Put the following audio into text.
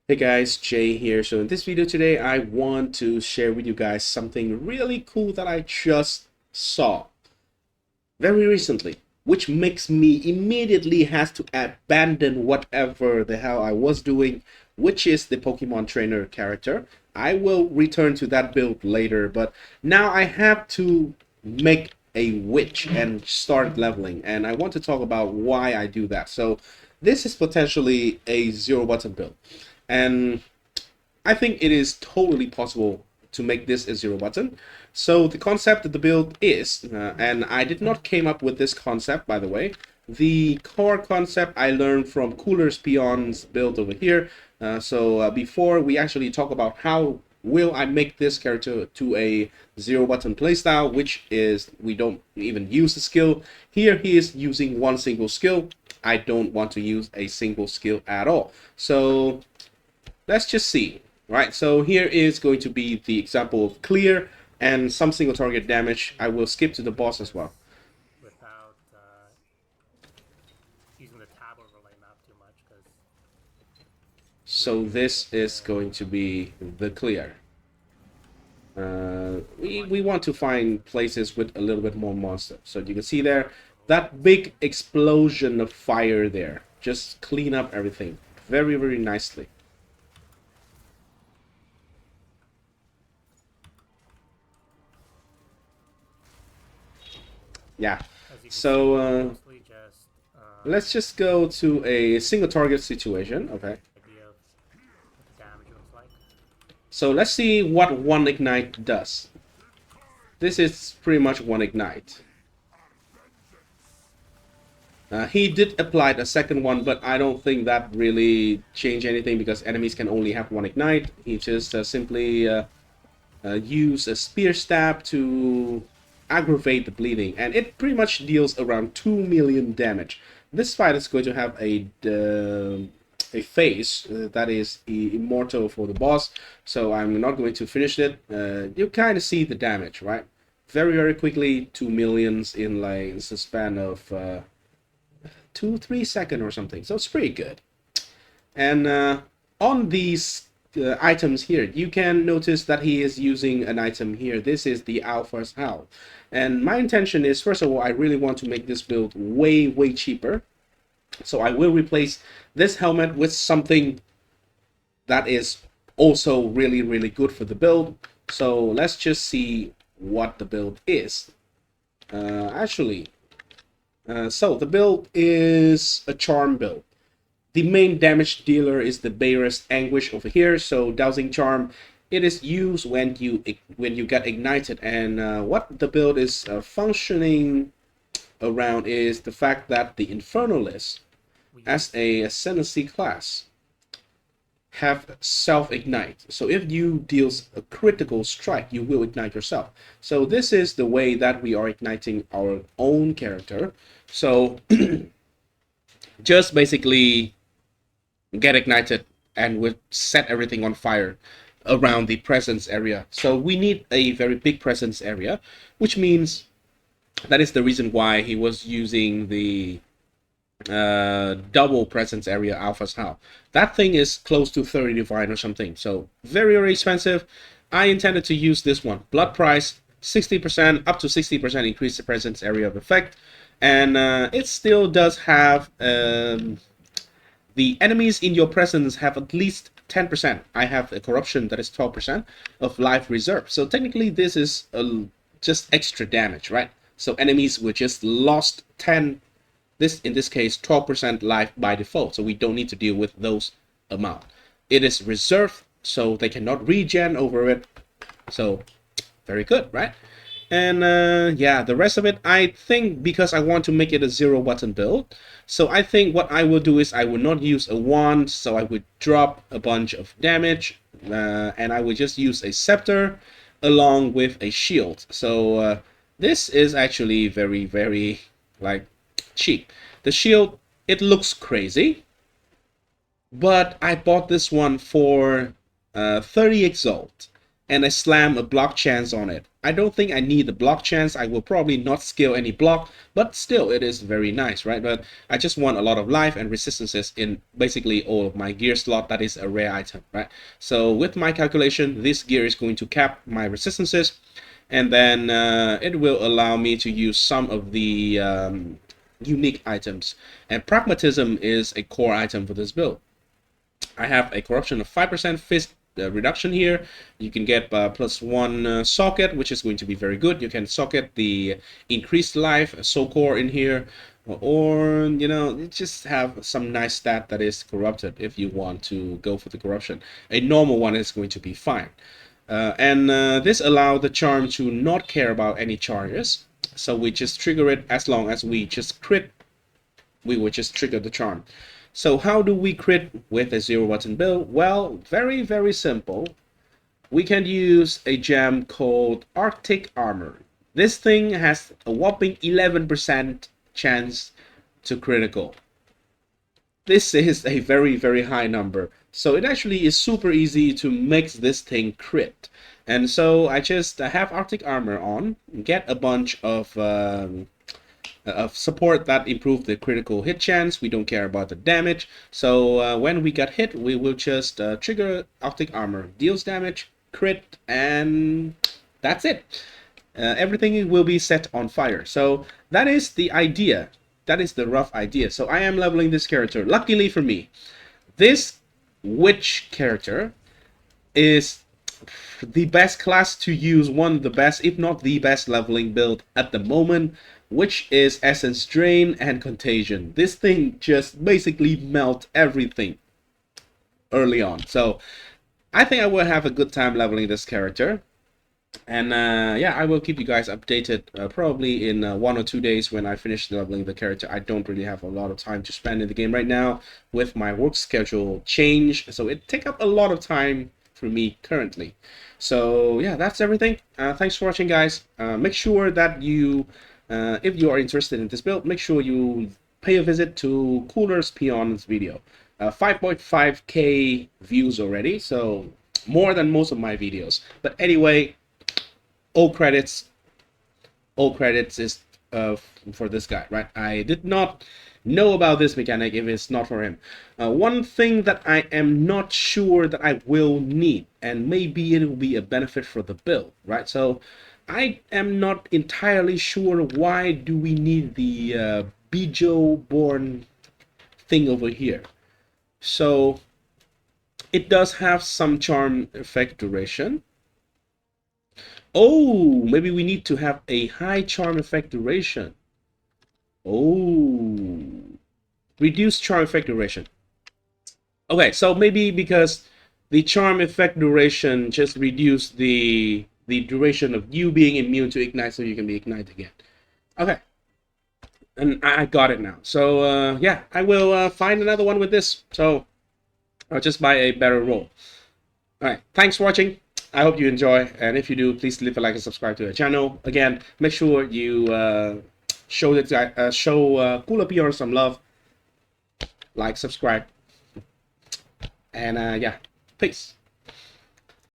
Hey guys, Jay here. So in this video today, I want to share with you guys something really cool that I just saw very recently, which makes me immediately has to abandon whatever the hell I was doing, which is the Pokemon Trainer character. I will return to that build later, but now I have to make a witch and start leveling, and I want to talk about why I do that. So this is potentially a zero button build, and I think it is totally possible to make this a zero button. So the concept of the build is, and I did not came up with this concept, by the way. The core concept I learned from Cooler's Peon's build over here. Before we actually talk about how will I make this character to a zero button playstyle, which is we don't even use the skill. Here he is using one single skill. I don't want to use a single skill at all. So let's just see. Right, so here is going to be the example of clear and some single target damage. I will skip to the boss as well. Without using the tab overlay map too much, because So this is going to be the clear. We want to find places with a little bit more monster. So you can see there, that big explosion of fire there. Just clean up everything very, very nicely. Yeah. as you can So see, mostly just let's just go to a single target situation. Okay. idea of what the damage looks like. So let's see what one ignite does. This is pretty much one ignite. He did apply a second one, but I don't think that really changed anything because enemies can only have one ignite. He just simply use a spear stab to aggravate the bleeding, and it pretty much deals around 2 million damage. This fight is going to have a phase that is immortal for the boss, so I'm not going to finish it. You kind of see the damage, right? Very, very quickly, 2 millions in like the span of 2-3 seconds or something, so it's pretty good. And on these items here, you can notice that he is using an item here. This is the Alpha's Howl. And my intention is, first of all, I really want to make this build way, way cheaper. So I will replace this helmet with something that is also really, really good for the build. So let's just see what the build is. So the build is a charm build. The main damage dealer is the Bayer's Anguish over here. So Dowsing Charm, it is used when you get ignited. And what the build is functioning around is the fact that the Infernalists, as a ascendancy class, have self-ignite. So if you deals a critical strike, you will ignite yourself. So this is the way that we are igniting our own character. So just basically get ignited and would set everything on fire around the presence area. So we need a very big presence area, which means that is the reason why he was using the double presence area Alpha's Howl. That thing is close to 30 divine or something, so very, very expensive. I intended to use this one. Blood price 60%, up to 60% increase the presence area of effect, and it still does have the enemies in your presence have at least 10%. I have a corruption that is 12% of life reserve. So technically this is just extra damage, right? So enemies will just lost 10, in this case 12% life by default. So we don't need to deal with those amount. It is reserved, so they cannot regen over it. So very good, right? And yeah, the rest of it, I think, because I want to make it a zero button build, so I think what I will do is I will not use a wand, so I would drop a bunch of damage, and I would just use a scepter along with a shield. So this is actually very, very like cheap. The shield, it looks crazy, but I bought this one for 30 exalt, and I slam a block chance on it. I don't think I need the block chance. I will probably not scale any block, but still it is very nice, right? But I just want a lot of life and resistances in basically all of my gear slot. That is a rare item, right? So with my calculation, this gear is going to cap my resistances, and then it will allow me to use some of the unique items. And pragmatism is a core item for this build. I have a corruption of 5% fist reduction here. You can get +1 socket, which is going to be very good. You can socket the increased life, so core in here, or you know, just have some nice stat that is corrupted if you want to go for the corruption. A normal one is going to be fine. This allows the charm to not care about any charges. So we just trigger it as long as we just crit, we will just trigger the charm. So how do we crit with a 0 button build? Well, very, very simple. We can use a gem called Arctic Armor. This thing has a whopping 11% chance to critical. This is a very, very high number. So it actually is super easy to make this thing crit. And so I just have Arctic Armor on, get a bunch of support that improve the critical hit chance. We don't care about the damage. So when we get hit, we will just trigger Arctic Armor, deals damage, crit, and that's it. Everything will be set on fire. So that is the idea. That is the rough idea. So I am leveling this character. Luckily for me, this witch character is the best class to use, one of the best, if not the best leveling build at the moment, which is Essence Drain and Contagion. This thing just basically melts everything early on. So I think I will have a good time leveling this character. And yeah, I will keep you guys updated probably in 1 or 2 days when I finish leveling the character. I don't really have a lot of time to spend in the game right now with my work schedule change. So it takes up a lot of time for me currently. So yeah, that's everything. Thanks for watching, guys. Make sure that you, if you are interested in this build, make sure you pay a visit to Cooler's Peon's video. 5.5k views already, so more than most of my videos. But anyway, all credits is for this guy, right? I did not know about this mechanic if it's not for him. One thing that I am not sure that I will need, and maybe it will be a benefit for the build, right? So I am not entirely sure why do we need the Bijo born thing over here. So it does have some charm effect duration. Oh, maybe we need to have a high charm effect duration. Oh, reduce charm effect duration. Okay, so maybe because the charm effect duration just reduce the duration of you being immune to ignite, so you can be ignited again. Okay, and I got it now. So yeah, I will find another one with this. So I'll just buy a better roll. All right, thanks for watching. I hope you enjoy, and if you do, please leave a like and subscribe to the channel. Again, make sure you show Cooler Peon some love. Like, subscribe, and yeah, peace.